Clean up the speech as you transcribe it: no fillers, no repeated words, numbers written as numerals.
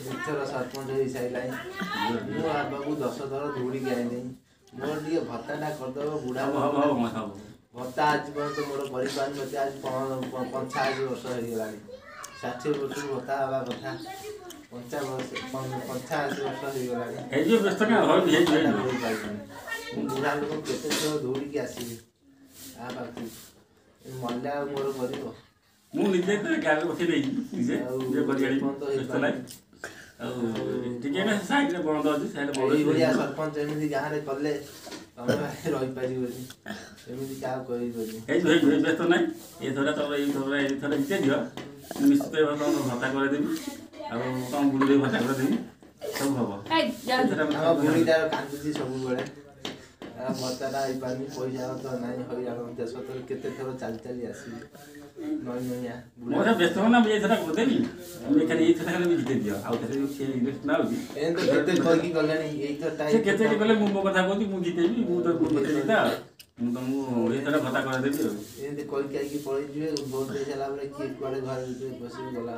थर सरपंच हो सारा मु आगे 10 थर दौड़ी आईनी मोर टे भत्ता करदेव बुढ़ा भत्ता आज पर्यटन मोर परिवार मत आज 85 वर्ष हो गला 60 वर्ष भत्ता हवा कथा 85 वर्ष हो गला बुढ़ा लोक केते थर दौड़ी आसबि आ बाकी मल्ला मोर कर ମୁଁ ନିଜେ ଗାଁରେ ବସେଇ ଦେଇଛି ନିଜେ ଟିକେ ନା ସାଇଡରେ ବନ୍ଦ ଅଛି ସେଇଭଳିଆ ସରପଞ୍ଚ ଏମିତି ଗାଁରେ କଲେ ତମେ ରହିପାରିବନି ଏମିତି କାହାକୁ କହିବନି ଏଇ ବ୍ୟସ୍ତ ନାହିଁ ଏଥର ତମେ ଏଇଥର ଜିତେ ଦିଅ ନିଶ୍ଚିତ ତମକୁ ଭତ୍ତା କରିଦେବି ଆଉ ତମ ବୁଢ଼ୀ ଭତ୍ତା କରିଦେବି ସବୁ ହବ ବୁଢ଼ୀଟାର କାନ୍ଦୁଛି ସବୁବେଳେ ଭତ୍ତାଟା ହେଇପାରୁନି ପଇସା ତ ନାହିଁ ହଇରାଣ ଦେଶ ତ କେତେ ଥର ଚାଲି ଚାଲି ଆସିବି मोर व्यस्त हो ना मैं एथरा को देबी मैं खाली एथरा खाली जिते दियो आउ थरे से इन्वेस्ट ना होबी एन तो केते कहि गलानी एई तो टाइम से केते गले मु मो कथा कहती मु जितेबी मु तो बतेली ता मु तो मु एथरा भत्ता कर देबी एन तो कहि काई की पळै जिवे बहुत देला बरे की कुआडे घर बसी गला